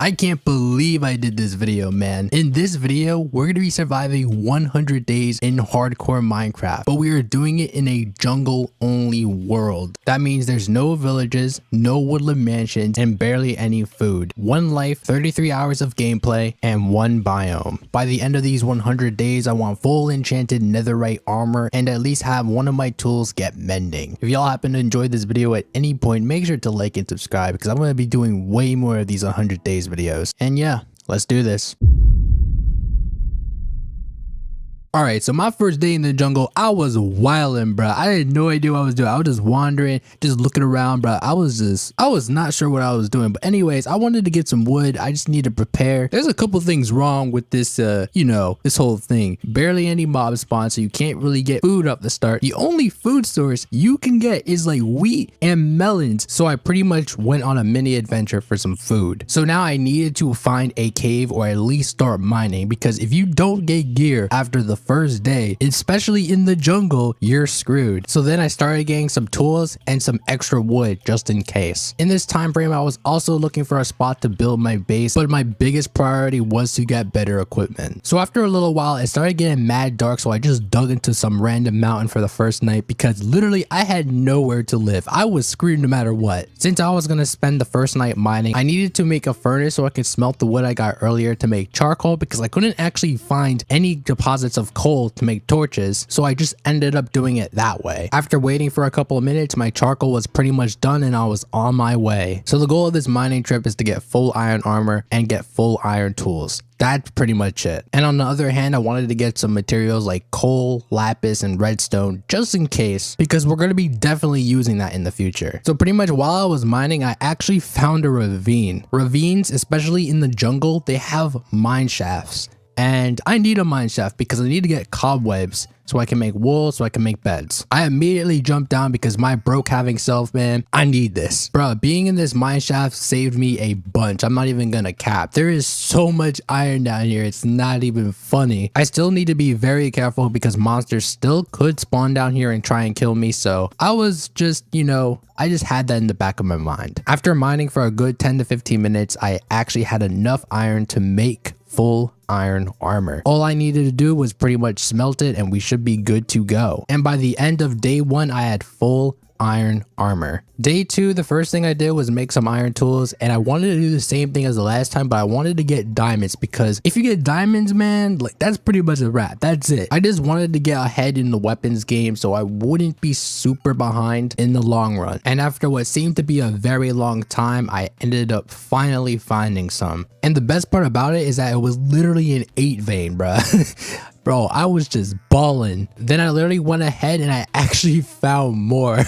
I can't believe I did this video, man. In this video, we're going to be surviving 100 days in hardcore Minecraft, but we are doing it in a jungle only world. That means there's no villages, no woodland mansions, and barely any food. One life, 33 hours of gameplay, and one biome. By the end of these 100 days, I want full enchanted netherite armor and at least have one of my tools get mending. If y'all happen to enjoy this video at any point, make sure to like and subscribe because I'm going to be doing way more of these 100 days videos. And yeah, let's do this. Alright, so my first day in the jungle, I was wildin', bro. I had no idea what I was doing. I was just wandering, just looking around, bro. I was not sure what I was doing. But anyways, I wanted to get some wood. I just need to prepare. There's a couple things wrong with this, this whole thing. Barely any mob spawn, so you can't really get food up the start. The only food source you can get is like wheat and melons. So I pretty much went on a mini adventure for some food. So now I needed to find a cave or at least start mining, because if you don't get gear after the first day, especially in the jungle, you're screwed. So then I started getting some tools and some extra wood just in case. In this time frame, I was also looking for a spot to build my base, but my biggest priority was to get better equipment. So after a little while, it started getting mad dark, so I just dug into some random mountain for the first night because literally I had nowhere to live. I was screwed no matter what. Since I was gonna spend the first night mining, I needed to make a furnace so I could smelt the wood I got earlier to make charcoal because I couldn't actually find any deposits of coal to make torches, so I just ended up doing it that way. After waiting for a couple of minutes, my charcoal was pretty much done and I was on my way. So the goal of this mining trip is to get full iron armor and get full iron tools. That's pretty much it. And on the other hand, I wanted to get some materials like coal, lapis, and redstone just in case, because we're going to be definitely using that in the future. So pretty much while I was mining, I actually found a ravine. Ravines, especially in the jungle, they have mine shafts. And I need a mine shaft because I need to get cobwebs so I can make wool, so I can make beds. I immediately jumped down because my broke having self, man, I need this. Bro, being in this mine shaft saved me a bunch. I'm not even gonna cap. There is so much iron down here, it's not even funny. I still need to be very careful because monsters still could spawn down here and try and kill me, so I was just, I just had that in the back of my mind. After mining for a good 10 to 15 minutes, I actually had enough iron to make full iron armor. All I needed to do was pretty much smelt it and we should be good to go. And by the end of day 1, I had full iron armor. Day 2, the first thing I did was make some iron tools, and I wanted to do the same thing as the last time, but I wanted to get diamonds because if you get diamonds, man, like that's pretty much a wrap. That's it. I just wanted to get ahead in the weapons game so I wouldn't be super behind in the long run. And after what seemed to be a very long time, I ended up finally finding some. And the best part about it is that it was literally an 8 vein, bruh. Bro, I was just balling. Then I literally went ahead and I actually found more.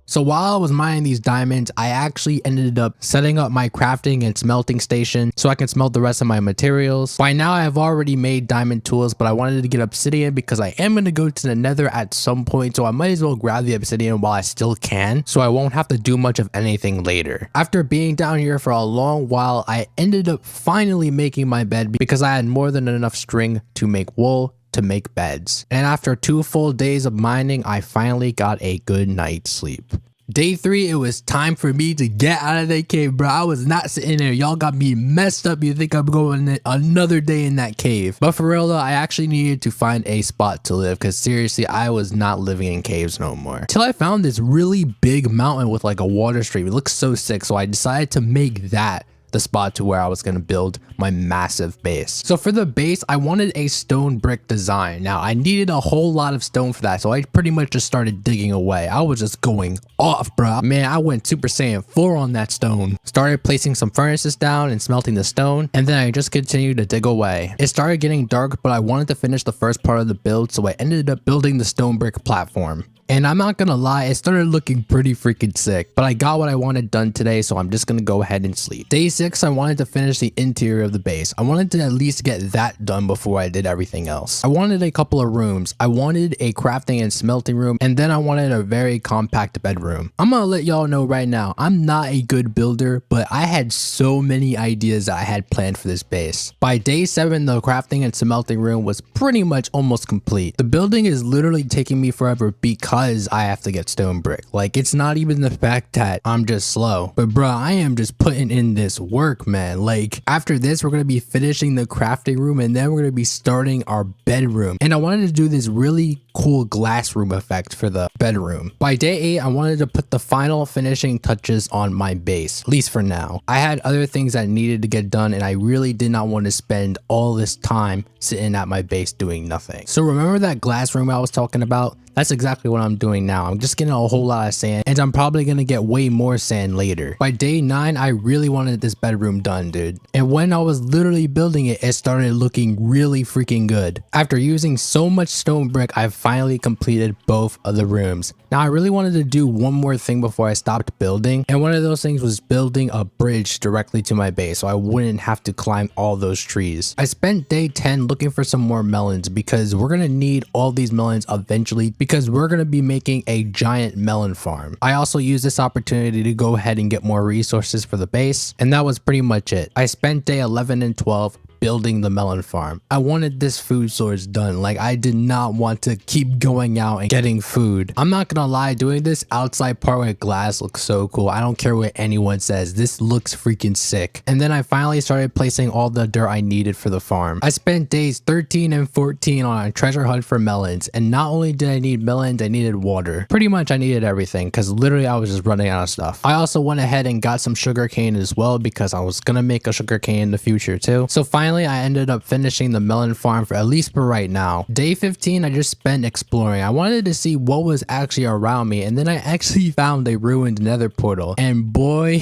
So while I was mining these diamonds, I actually ended up setting up my crafting and smelting station so I can smelt the rest of my materials. By now I have already made diamond tools, but I wanted to get obsidian because I am going to go to the nether at some point, so I might as well grab the obsidian while I still can, so I won't have to do much of anything later. After being down here for a long while, I ended up finally making my bed because I had more than enough string to make wool to make beds. And after 2 full days of mining, I finally got a good night's sleep. Day 3, it was time for me to get out of that cave, bro. I was not sitting there. Y'all got me messed up. You think I'm going another day in that cave. But for real though, I actually needed to find a spot to live because seriously, I was not living in caves no more. Till I found this really big mountain with like a water stream. It looks so sick. So I decided to make that the spot to where I was going to build my massive base. So for the base, I wanted a stone brick design. Now I needed a whole lot of stone for that, so I pretty much just started digging away. I was just going off, bro. Man, I went Super Saiyan 4 on that stone. Started placing some furnaces down and smelting the stone, and then I just continued to dig away. It started getting dark, but I wanted to finish the first part of the build, so I ended up building the stone brick platform. And I'm not gonna lie, it started looking pretty freaking sick, but I got what I wanted done today, so I'm just gonna go ahead and sleep. Day 6, I wanted to finish the interior of the base. I wanted to at least get that done before I did everything else. I wanted a couple of rooms. I wanted a crafting and smelting room, and then I wanted a very compact bedroom. I'm gonna let y'all know right now, I'm not a good builder, but I had so many ideas that I had planned for this base. By day 7, the crafting and smelting room was pretty much almost complete. The building is literally taking me forever because I have to get stone brick. Like, it's not even the fact that I'm just slow, but bro, I am just putting in this work, man. Like after this, we're going to be finishing the crafting room and then we're going to be starting our bedroom. And I wanted to do this really cool glass room effect for the bedroom. By day 8, I wanted to put the final finishing touches on my base, at least for now. I had other things that needed to get done and I really did not want to spend all this time sitting at my base doing nothing. So remember that glass room I was talking about? That's exactly what I'm doing now. I'm just getting a whole lot of sand and I'm probably going to get way more sand later. By day 9, I really wanted this bedroom done, dude. And when I was literally building it, it started looking really freaking good. After using so much stone brick, I finally completed both of the rooms. Now I really wanted to do one more thing before I stopped building. And one of those things was building a bridge directly to my base so I wouldn't have to climb all those trees. I spent day 10 looking for some more melons because we're going to need all these melons eventually because we're going to be making a giant melon farm. I also used this opportunity to go ahead and get more resources for the base, and that was pretty much it. I spent day 11 and 12 building the melon farm. I wanted this food source done. Like I did not want to keep going out and getting food. I'm not gonna lie, doing this outside part with glass looks so cool. I don't care what anyone says. This looks freaking sick. And then I finally started placing all the dirt I needed for the farm. I spent days 13 and 14 on a treasure hunt for melons. And not only did I need melons, I needed water. Pretty much I needed everything because literally I was just running out of stuff. I also went ahead and got some sugar cane as well because I was gonna make a sugar cane in the future too. So finally I ended up finishing the melon farm for at least for right now. Day 15 I just spent exploring. I wanted to see what was actually around me and then I actually found a ruined nether portal and boy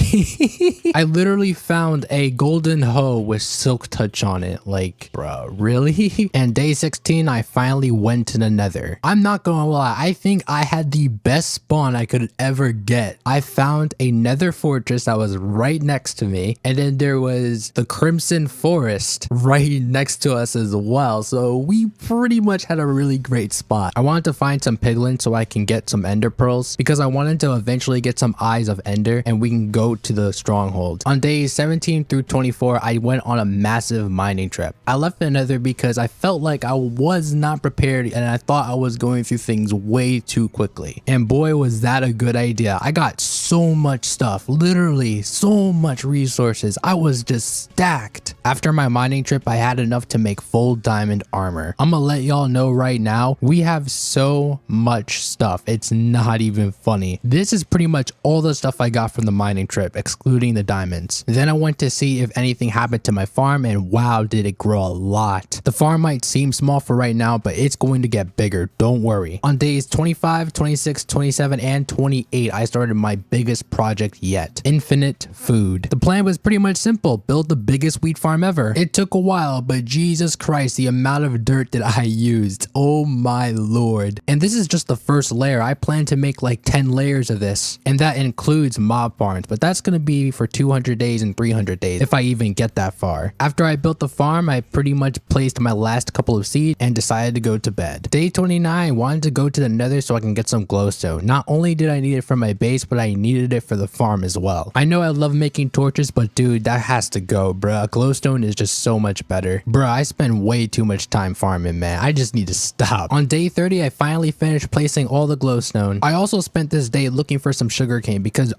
I literally found a golden hoe with silk touch on it. Like bro, really? And day 16 I finally went to the nether. I'm not gonna lie, I think I had the best spawn I could ever get. I found a nether fortress that was right next to me and then there was the crimson forest right next to us as well, so we pretty much had a really great spot. I wanted to find some piglins so I can get some ender pearls because I wanted to eventually get some eyes of ender and we can go to the stronghold. On days 17 through 24 I went on a massive mining trip. I left the nether because I felt like I was not prepared and I thought I was going through things way too quickly, and boy was that a good idea. I got so much stuff, literally so much resources. I was just stacked. After my mining trip I had enough to make full diamond armor. I'm gonna let y'all know right now, we have so much stuff, it's not even funny. This is pretty much all the stuff I got from the mining trip excluding the diamonds. Then I went to see if anything happened to my farm and wow did it grow a lot. The farm might seem small for right now but it's going to get bigger, don't worry. On days 25, 26, 27 and 28 I started my biggest project yet, infinite food. The plan was pretty much simple, build the biggest wheat farm ever. It took a while, but Jesus Christ, the amount of dirt that I used, oh my lord. And this is just the first layer. I plan to make like 10 layers of this, and that includes mob farms, but that's gonna be for 200 days and 300 days if I even get that far. After I built the farm, I pretty much placed my last couple of seeds and decided to go to bed. Day 29, I wanted to go to the nether so I can get some glowstone. Not only did I need it for my base, but I needed it for the farm as well. I know I love making torches, but dude, that has to go, bruh. Glowstone is just so much better. Bruh, I spend way too much time farming, man. I just need to stop. On day 30, I finally finished placing all the glowstone. I also spent this day looking for some sugarcane because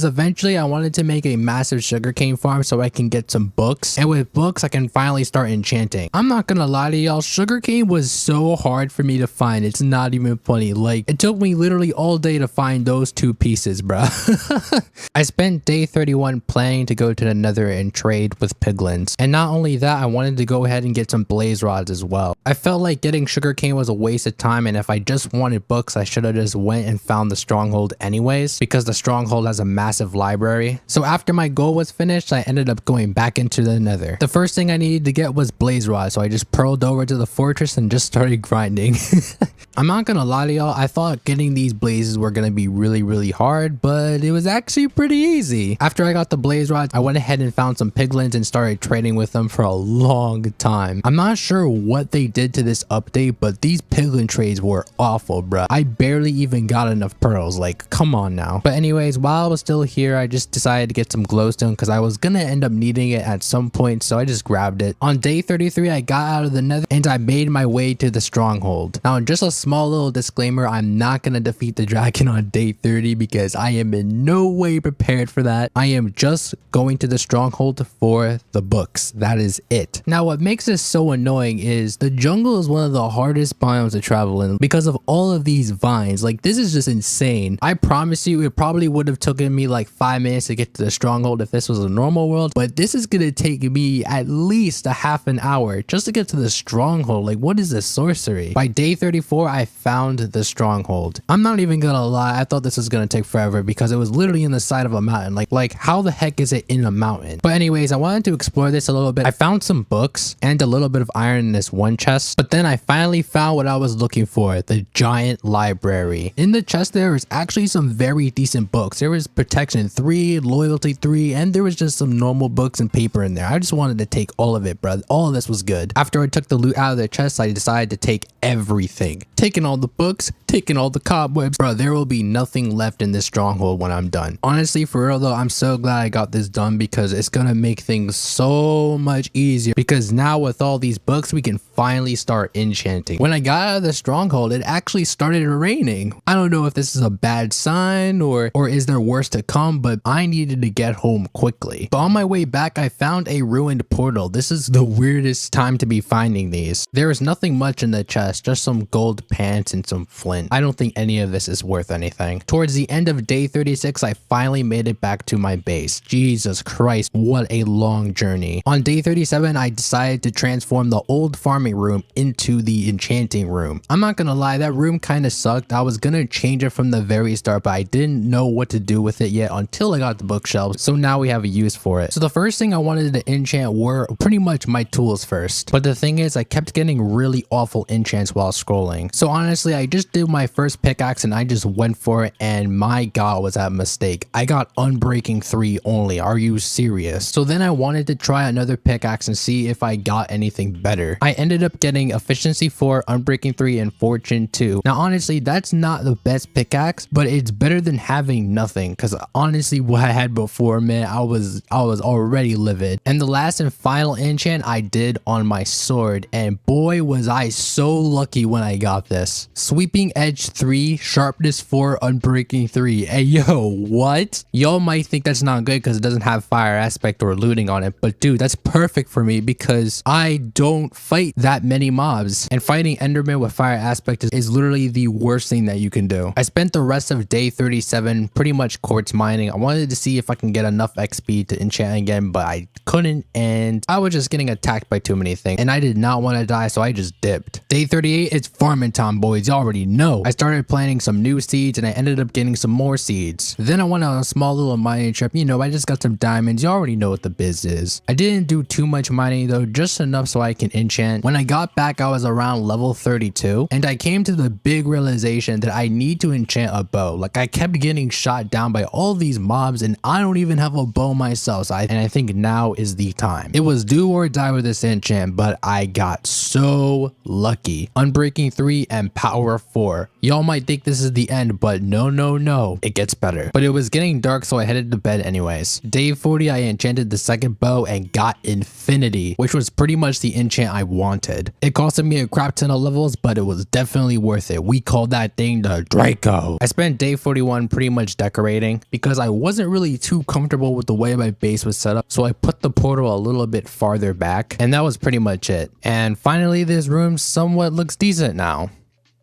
eventually I wanted to make a massive sugarcane farm so I can get some books. And with books, I can finally start enchanting. I'm not gonna lie to y'all, sugarcane was so hard for me to find. It's not even funny. Like, it took me literally all day to find those 2 pieces, bruh. I spent day 31 planning to go to the nether and trade with piglins. And not only that, I wanted to go ahead and get some blaze rods as well. I felt like getting sugarcane was a waste of time, and if I just wanted books, I should have just went and found the stronghold anyways, because the stronghold has a massive library. So after my goal was finished, I ended up going back into the nether. The first thing I needed to get was blaze rods, so I just pearled over to the fortress and just started grinding. I'm not gonna lie to y'all, I thought getting these blazes were gonna be really hard, but it was actually pretty easy. After I got the blaze rods, I went ahead and found some piglins and started trading with with them for a long time. I'm not sure what they did to this update, but these piglin trades were awful, bruh. I barely even got enough pearls, like come on now. But anyways, while I was still here, I just decided to get some glowstone because I was gonna end up needing it at some point, so I just grabbed it. On day 33, I got out of the nether and I made my way to the stronghold. Now, just a small little disclaimer, I'm not gonna defeat the dragon on day 30 because I am in no way prepared for that. I am just going to the stronghold for the books. That is it. Now, what makes this so annoying is the jungle is one of the hardest biomes to travel in because of all of these vines. Like, this is just insane. I promise you, it probably would have taken me like 5 minutes to get to the stronghold if this was a normal world, but this is gonna take me at least a half an hour just to get to the stronghold. Like, what is this sorcery? By day 34, I found the stronghold. I'm not even gonna lie, I thought this was gonna take forever because it was literally in the side of a mountain. Like how the heck is it in a mountain? But anyways, I wanted to explore this a little bit. I found some books and a little bit of iron in this one chest, but then I finally found what I was looking for, the giant library. In the chest there was actually some very decent books. There was protection 3, loyalty 3, and there was just some normal books and paper in there. I just wanted to take all of it, bro. All of this was good. After I took the loot out of the chest, I decided to take everything. Taking all the books, taking all the cobwebs. Bro, there will be nothing left in this stronghold when I'm done. Honestly, for real though, I'm so glad I got this done because it's gonna make things so much easier, because now with all these books, we can finally start enchanting. When I got out of the stronghold, it actually started raining. I don't know if this is a bad sign or is there worse to come, but I needed to get home quickly. But on my way back, I found a ruined portal. This is the weirdest time to be finding these. There is nothing much in the chest, just some gold pants and some flint. I don't think any of this is worth anything. Towards the end of day 36, I finally made it back to my base. Jesus Christ, what a long journey. On day 37, I decided to transform the old farming room into the enchanting room. I'm not gonna lie, that room kind of sucked. I was gonna change it from the very start, but I didn't know what to do with it yet until I got the bookshelves, so now we have a use for it. So the first thing I wanted to enchant were pretty much my tools first, but the thing is, I kept getting really awful enchants while scrolling. So honestly, I just did my first pickaxe and I just went for it, and my god, was that a mistake. I got Unbreaking 3 only. Are you serious? So then I wanted to try another pickaxe and see if I got anything better. I ended up getting Efficiency 4, Unbreaking 3, and Fortune 2. Now honestly, that's not the best pickaxe, but it's better than having nothing, because honestly, what I had before, man, I was already livid. And the last and final enchant I did on my sword, and boy was I so lucky when I got this. Sweeping Edge 3, Sharpness 4, Unbreaking 3. Hey yo, what? Y'all might think that's not good because it doesn't have fire aspect or looting on it, but dude, that's perfect for me because I don't fight that many mobs, and fighting Enderman with fire aspect is literally the worst thing that you can do. I spent the rest of day 37 pretty much quartz mining. I wanted to see if I can get enough XP to enchant again, but I couldn't, and I was just getting attacked by too many things, and I did not want to die, so I just dipped. Day 38, it's farming time, boys. You already know. I started planting some new seeds, and I ended up getting some more seeds. Then I went on a small little mining trip. You know, I just got some diamonds. You already know what the biz is. I didn't do too much mining though, just enough so I can enchant. When I got back, I was around level 32, and I came to the big realization that I need to enchant a bow. Like, I kept getting shot down by all these mobs, and I don't even have a bow myself, so I think now is the time. It was do or die with this enchant, but I got so lucky. Unbreaking 3 and Power 4. Y'all might think this is the end, but no, it gets better. But it was getting dark, so I headed to bed anyways. Day 40, I enchanted the second bow and got Infinity, which was pretty much the enchant I wanted. It costed me a crap ton of levels, but it was definitely worth it. We called that thing the Draco. I spent day 41 pretty much decorating because I wasn't really too comfortable with the way my base was set up, so I put the portal a little bit farther back, and that was pretty much it. And finally, this room somewhat looks decent now.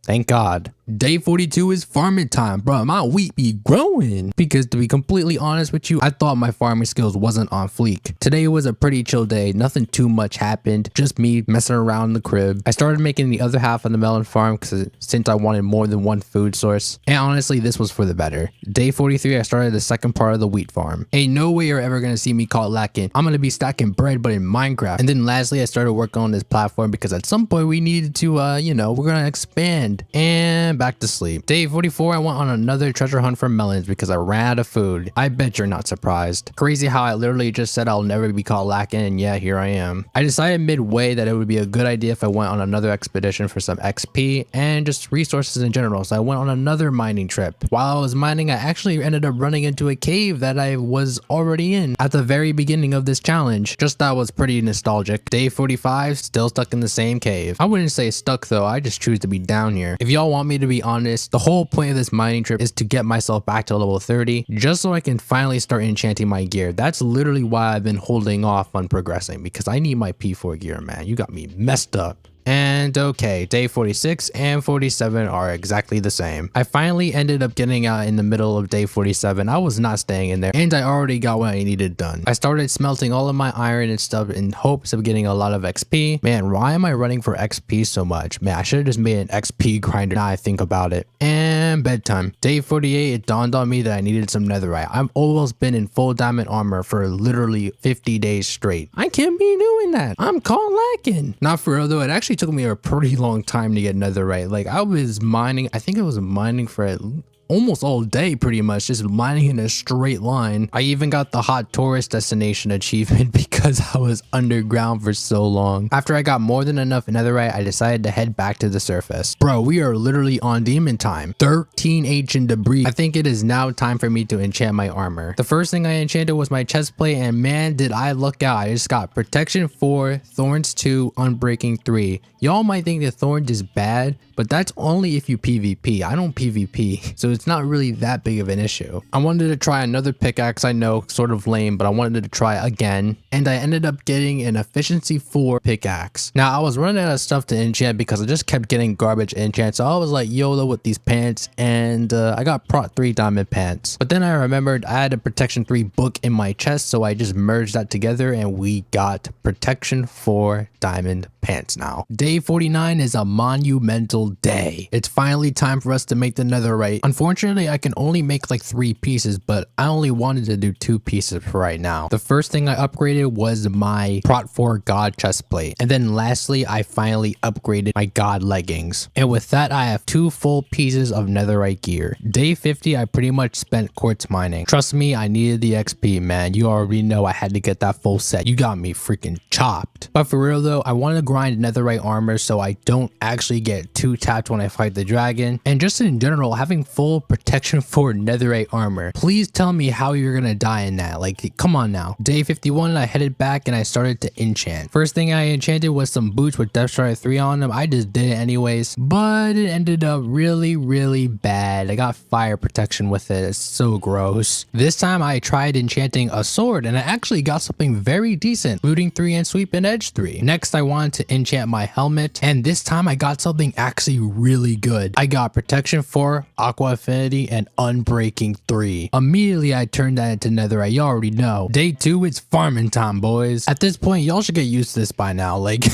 Thank God. Day 42 is farming time, bro. My wheat be growing. Because to be completely honest with you, I thought my farming skills wasn't on fleek. Today was a pretty chill day. Nothing too much happened. Just me messing around in the crib. I started making the other half of the melon farm since I wanted more than one food source. And honestly, this was for the better. Day 43, I started the second part of the wheat farm. Ain't no way you're ever gonna see me caught lacking. I'm gonna be stacking bread, but in Minecraft. And then lastly, I started working on this platform because at some point we needed to, you know, we're gonna expand. And went back to sleep. Day 44, I went on another treasure hunt for melons because I ran out of food. I bet you're not surprised. Crazy how I literally just said I'll never be caught lacking, and yeah, here I am. I decided midway that it would be a good idea if I went on another expedition for some XP and just resources in general, so I went on another mining trip. While I was mining, I actually ended up running into a cave that I was already in at the very beginning of this challenge. Just that was pretty nostalgic. Day 45, still stuck in the same cave. I wouldn't say stuck though, I just choose to be down here. If y'all want me to be honest, the whole point of this mining trip is to get myself back to level 30 just so I can finally start enchanting my gear. That's literally why I've been holding off on progressing, because I need my P4 gear, man. You got me messed up. And okay, day 46 and 47 are exactly the same. I finally ended up getting out in the middle of day 47. I was not staying in there, and I already got what I needed done. I started smelting all of my iron and stuff in hopes of getting a lot of XP. Man, why am I running for XP so much? Man, I should have just made an XP grinder now I think about it. And bedtime. Day 48, it dawned on me that I needed some netherite. I've almost been in full diamond armor for literally 50 days straight. I can't be doing that. I'm caught lacking. Not for real though, it actually took me a pretty long time to get netherite. Like I was mining, I think I was mining for almost all day pretty much, just mining in a straight line. I even got the hot tourist destination achievement because I was underground for so long. After I got more than enough netherite, I decided to head back to the surface. Bro, we are literally on demon time. 13 ancient debris. I think it is now time for me to enchant my armor. The first thing I enchanted was my chest plate, and man did I look out. I just got protection 4, thorns 2, unbreaking 3. Y'all might think the thorns is bad, but that's only if you PvP. I don't PvP, so it's not really that big of an issue. I wanted to try another pickaxe. I know, sort of lame, but I wanted to try again, and I ended up getting an efficiency 4 pickaxe. Now I was running out of stuff to enchant because I just kept getting garbage enchants, so I was like YOLO with these pants, and I got prot 3 diamond pants. But then I remembered I had a protection 3 book in my chest, so I just merged that together and we got protection 4 diamond pants now. Day 49 is a monumental day. It's finally time for us to make the netherite. Unfortunately, I can only make like 3 pieces, but I only wanted to do 2 pieces for right now. The first thing I upgraded was my prot 4 god chest plate, and then lastly I finally upgraded my god leggings, and with that I have 2 full pieces of netherite gear. Day 50, I pretty much spent quartz mining. Trust me, I needed the XP, man. You already know I had to get that full set. You got me freaking chopped. But for real though, I want to grind netherite armor so I don't actually get too tapped when I fight the dragon, and just in general having full protection for netherite armor. Please tell me how you're gonna die in that. Like, come on now. Day 51, I headed back and I started to enchant. First thing I enchanted was some boots with Depth Strider 3 on them. I just did it anyways, but it ended up really bad. I got fire protection with it. It's so gross. This time I tried enchanting a sword and I actually got something very decent. Looting 3 and sweep and edge 3. Next I wanted to enchant my helmet, and this time I got something actually really good. I got protection 4, aqua affinity, and unbreaking 3. Immediately I turned that into netherite. You already know. Day 2, it's farming time, boys. At this point y'all should get used to this by now. Like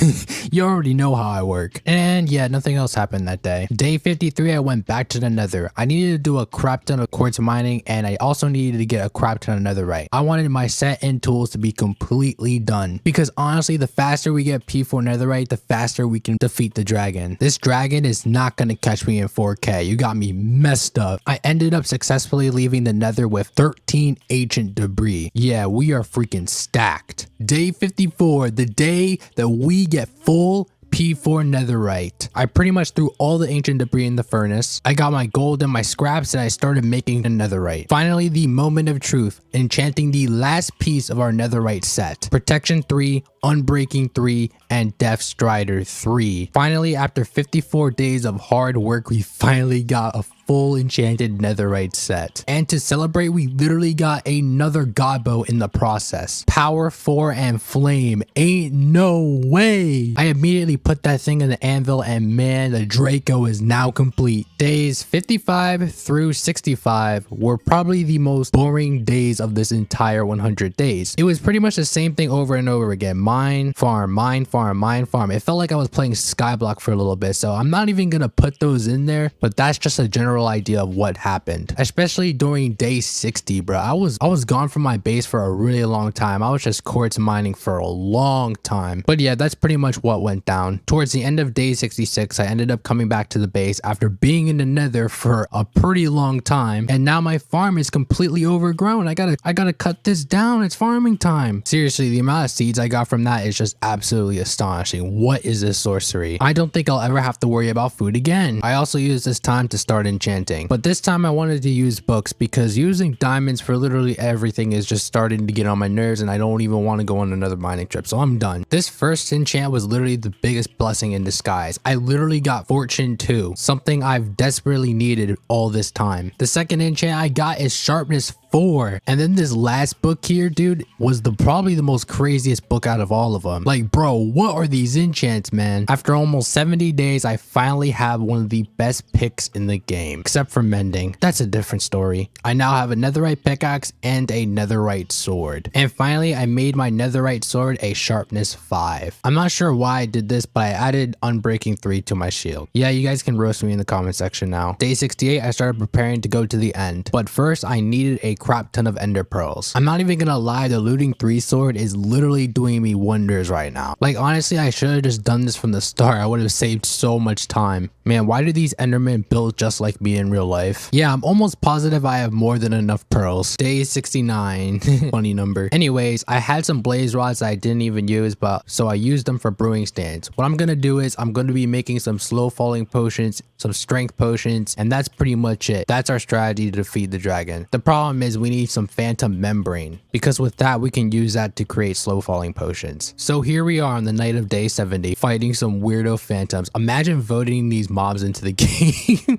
you already know how I work. And yeah, nothing else happened that day. Day 53, I went back to the nether. I needed to do a crap ton of quartz mining, and I also needed to get a crap ton of netherite. I wanted my set and tools to be completely done, because honestly the faster we get P4 netherite, the faster we can defeat the dragon. This dragon is not gonna catch me in 4K. You got me messed up. I ended up successfully leaving the nether with 13 ancient debris. Yeah, we are freaking stacked. Day 54, the day that we get full P4 netherite. I pretty much threw all the ancient debris in the furnace. I got my gold and my scraps and I started making the netherite. Finally, the moment of truth, enchanting the last piece of our netherite set. Protection 3, unbreaking 3, and Depth Strider 3. Finally, after 54 days of hard work, we finally got a full enchanted netherite set. And to celebrate, we literally got another god bow in the process. Power 4 and flame. Ain't no way. I immediately put that thing in the anvil, and man, the Draco is now complete. Days 55 through 65 were probably the most boring days of this entire 100 days. It was pretty much the same thing over and over again. mine, farm, mine, farm, mine, farm. It felt like I was playing Skyblock for a little bit, so I'm not even gonna put those in there, but that's just a general idea of what happened, especially during day 60, bro. I was gone from my base for a really long time. I was just quartz mining for a long time. But yeah, that's pretty much what went down. Towards the end of day 66, I ended up coming back to the base after being in the nether for a pretty long time, and now my farm is completely overgrown. I gotta cut this down. It's farming time. Seriously, the amount of seeds I got from that is just absolutely astonishing. What is this sorcery? I don't think I'll ever have to worry about food again. I also used this time to start enchanting, but this time I wanted to use books because using diamonds for literally everything is just starting to get on my nerves, and I don't even want to go on another mining trip, so I'm done. This first enchant was literally the biggest blessing in disguise. I literally got Fortune 2, something I've desperately needed all this time. The second enchant I got is Sharpness 4, and then this last book here, dude, was probably the most craziest book out of all of them. Like, bro, what are these enchants, man? After almost 70 days, I finally have one of the best picks in the game, except for mending. That's a different story. I now have a netherite pickaxe and a netherite sword, and finally I made my netherite sword a sharpness 5. I'm not sure why I did this, but I added unbreaking 3 to my shield. Yeah, you guys can roast me in the comment section now. Day 68, I started preparing to go to the end, but first I needed a crap ton of ender pearls. I'm not even gonna lie, the looting 3 sword is literally doing me wonders right now. Like, honestly, I should have just done this from the start. I would have saved so much time. Man, why do these endermen build just like me in real life? Yeah, I'm almost positive I have more than enough pearls. Day 69. Funny number. Anyways, I had some blaze rods that I didn't even use, but so I used them for brewing stands. What I'm gonna do is I'm gonna be making some slow falling potions, some strength potions, and that's pretty much it. That's our strategy to defeat the dragon. The problem is we need some phantom membrane, because with that we can use that to create slow falling potions. So here we are on the night of day 70 fighting some weirdo phantoms. Imagine voting these mobs into the game.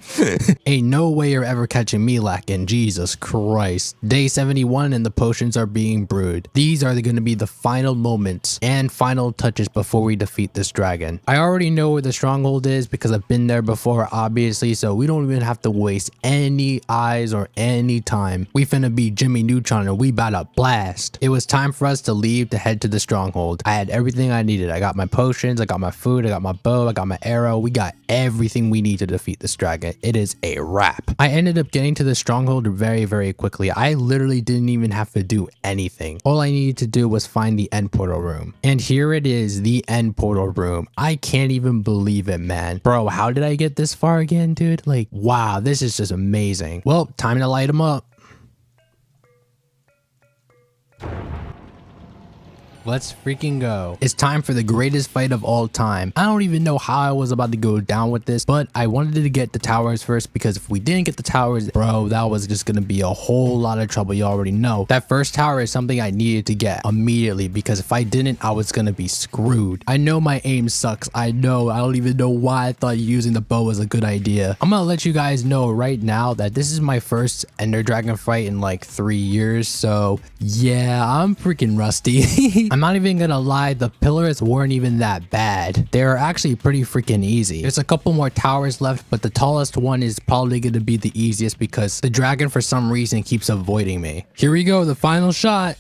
Ain't no way you're ever catching me lacking. Jesus Christ. Day 71 and the potions are being brewed. These are going to be the final moments and final touches before we defeat this dragon. I already know where the stronghold is because I've been there before, obviously, so we don't even have to waste any eyes or any time. We finna be Jimmy Neutron and we about to blast. It was time for us to leave to head to the stronghold. I had everything I needed. I got my potions, I got my food, I got my bow, I got my arrow. We got everything we need to defeat this dragon. It is a wrap. I ended up getting to the stronghold very quickly. I literally didn't even have to do anything. All I needed to do was find the end portal room. And here it is, the end portal room. I can't even believe it, man. Bro, how did I get this far again, dude? Like, wow, this is just amazing. Well, time to light them up. Let's freaking go. It's time for the greatest fight of all time. I don't even know how I was about to go down with this, but I wanted to get the towers first because if we didn't get the towers, bro, that was just gonna be a whole lot of trouble. You already know. That first tower is something I needed to get immediately because if I didn't, I was gonna be screwed. I know my aim sucks. I know. I don't even know why I thought using the bow was a good idea. I'm gonna let you guys know right now that this is my first Ender Dragon fight in like 3 years, so yeah, I'm freaking rusty. I'm not even gonna lie, the pillars weren't even that bad. They were actually pretty freaking easy. There's a couple more towers left, but the tallest one is probably gonna be the easiest because the dragon for some reason keeps avoiding me. Here we go, the final shot.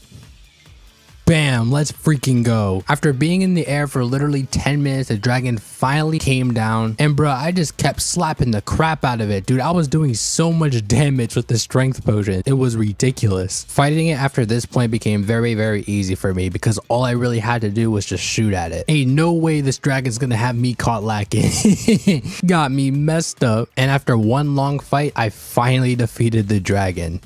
Bam, let's freaking go. After being in the air for literally 10 minutes, the dragon finally came down. And bro, I just kept slapping the crap out of it. Dude, I was doing so much damage with the strength potion. It was ridiculous. Fighting it after this point became very easy for me because all I really had to do was just shoot at it. Ain't no way this dragon's gonna have me caught lacking. Got me messed up. And after one long fight, I finally defeated the dragon.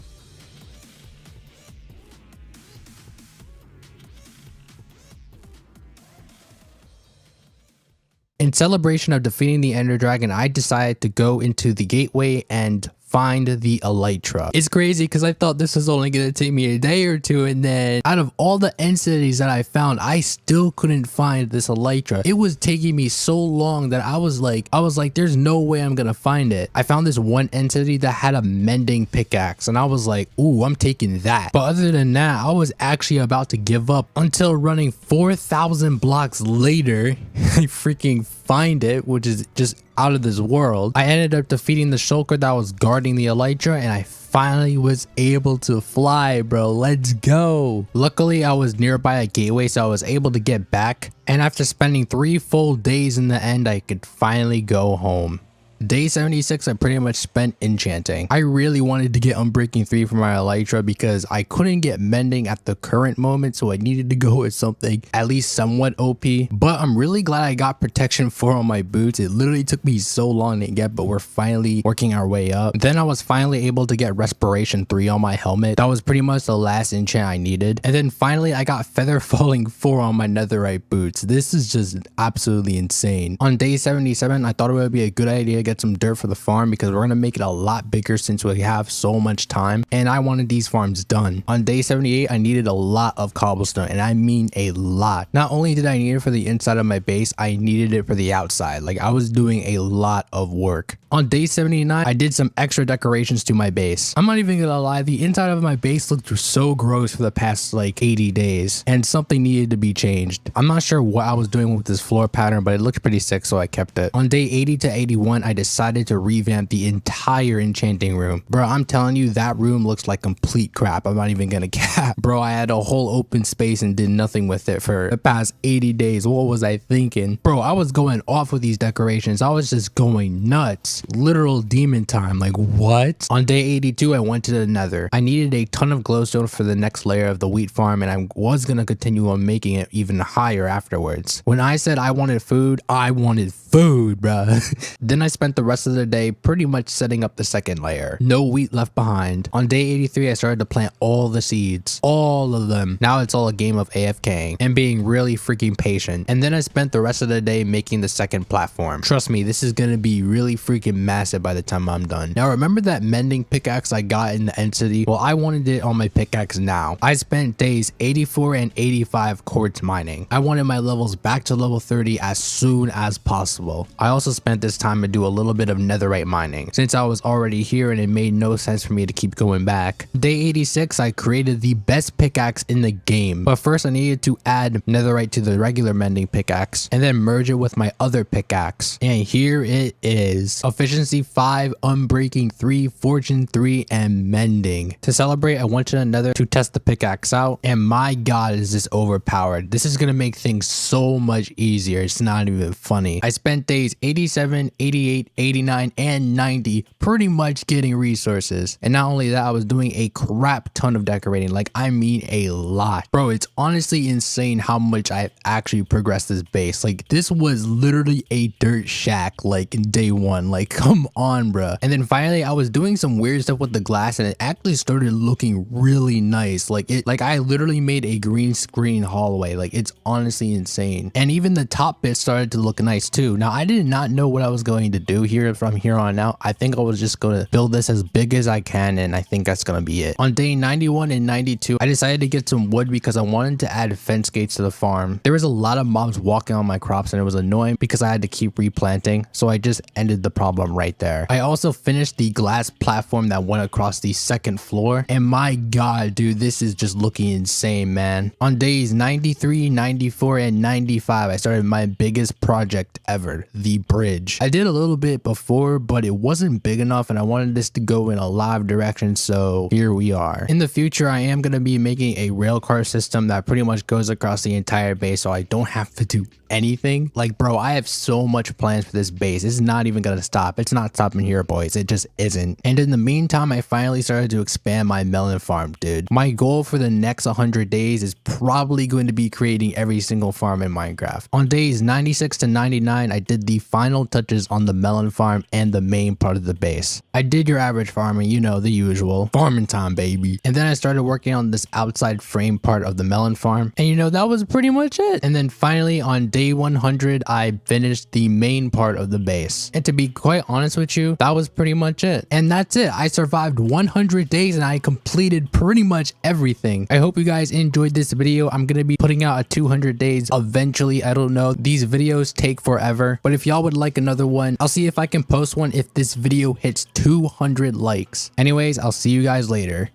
In celebration of defeating the Ender Dragon, I decided to go into the gateway and find the elytra. It's crazy because I thought this was only gonna take me a day or two, and then out of all the end cities that I found, I still couldn't find this elytra. It was taking me so long that I was like, there's no way I'm gonna find it. I found this one entity that had a mending pickaxe, and I was like, ooh, I'm taking that. But other than that, I was actually about to give up until running 4,000 blocks later, I freaking find it, which is just out of this world. I ended up defeating the shulker that was guarding the elytra, and I finally was able to fly, bro. Let's go. Luckily, I was nearby a gateway, so I was able to get back. And after spending 3 full days in the end, I could finally go home. Day 76, I pretty much spent enchanting. I really wanted to get Unbreaking 3 for my Elytra because I couldn't get Mending at the current moment, so I needed to go with something at least somewhat OP. But I'm really glad I got Protection 4 on my boots. It literally took me so long to get, but we're finally working our way up. Then I was finally able to get Respiration 3 on my helmet. That was pretty much the last enchant I needed. And then finally I got Feather Falling 4 on my Netherite boots. This is just absolutely insane. On day 77, I thought it would be a good idea to get some dirt for the farm because we're gonna make it a lot bigger since we have so much time, and I wanted these farms done. On day 78, I needed a lot of cobblestone, and I mean a lot. Not only did I need it for the inside of my base, I needed it for the outside. Like, I was doing a lot of work. On day 79, I did some extra decorations to my base. I'm not even gonna lie, the inside of my base looked so gross for the past like 80 days, and something needed to be changed. I'm not sure what I was doing with this floor pattern, but it looked pretty sick, so I kept it. On day 80 to 81, I decided to revamp the entire enchanting room. Bro, I'm telling you, that room looks like complete crap. I'm not even gonna cap. Bro, I had a whole open space and did nothing with it for the past 80 days. What was I thinking? Bro, I was going off with these decorations. I was just going nuts. Literal demon time. Like, what? On day 82, I went to the Nether. I needed a ton of glowstone for the next layer of the wheat farm, and I was gonna continue on making it even higher afterwards. When I said I wanted food, I wanted food, bruh. Then I spent the rest of the day pretty much setting up the second layer. No wheat left behind. On day 83, I started to plant all the seeds. All of them. Now it's all a game of AFKing and being really freaking patient. And then I spent the rest of the day making the second platform. Trust me, this is gonna be really freaking massive by the time I'm done. Now, remember that mending pickaxe I got in the End City? Well, I wanted it on my pickaxe now. I spent days 84 and 85 quartz mining. I wanted my levels back to level 30 as soon as possible. I also spent this time to do a little bit of netherite mining since I was already here and it made no sense for me to keep going back. Day 86, I created the best pickaxe in the game. But first I needed to add netherite to the regular mending pickaxe and then merge it with my other pickaxe. And here it is. Efficiency 5, Unbreaking 3, Fortune 3, and Mending. To celebrate, I went to the Nether to test the pickaxe out, and my god is this overpowered. This is gonna make things so much easier. It's not even funny. I spent days 87, 88, 89, and 90 pretty much getting resources. And not only that, I was doing a crap ton of decorating. Like, I mean a lot. Bro, it's honestly insane how much I've actually progressed this base. Like, this was literally a dirt shack like in day one. Like, come on, bro. And then finally I was doing some weird stuff with the glass and it actually started looking really nice. Like, I literally made a green screen hallway. Like, it's honestly insane. And even the top bit started to look nice too. Now, I did not know what I was going to do here from here on out. I think I was just going to build this as big as I can, and I think that's going to be it. On day 91 and 92, I decided to get some wood because I wanted to add fence gates to the farm. There was a lot of mobs walking on my crops and it was annoying because I had to keep replanting, so I just ended the problem right there. I also finished the glass platform that went across the second floor, and my god, dude, this is just looking insane, man. On days 93, 94, and 95, I started my biggest project ever, the bridge. I did a little bit before, but it wasn't big enough and I wanted this to go in a live direction, so here we are. In the future, I am going to be making a rail car system that pretty much goes across the entire base so I don't have to do anything. Like, bro, I have so much plans for this base. It's not even gonna stop. It's not stopping here, boys. It just isn't. And in the meantime, I finally started to expand my melon farm, dude. My goal for the next 100 days is probably going to be creating every single farm in Minecraft. On days 96 to 99, I did the final touches on the melon farm and the main part of the base. I did your average farming, you know, the usual. Farming time, baby. And then I started working on this outside frame part of the melon farm. And you know, that was pretty much it. And then finally on day 100, I finished the main part of the base. And to be quite honest with you, that was pretty much it. And that's it. I survived 100 days and I completed pretty much everything. I hope you guys enjoyed this video. I'm gonna be putting out a 200 days eventually. I don't know. These videos take forever. But if y'all would like another one, I'll see if I can post one if this video hits 200 likes. Anyways, I'll see you guys later.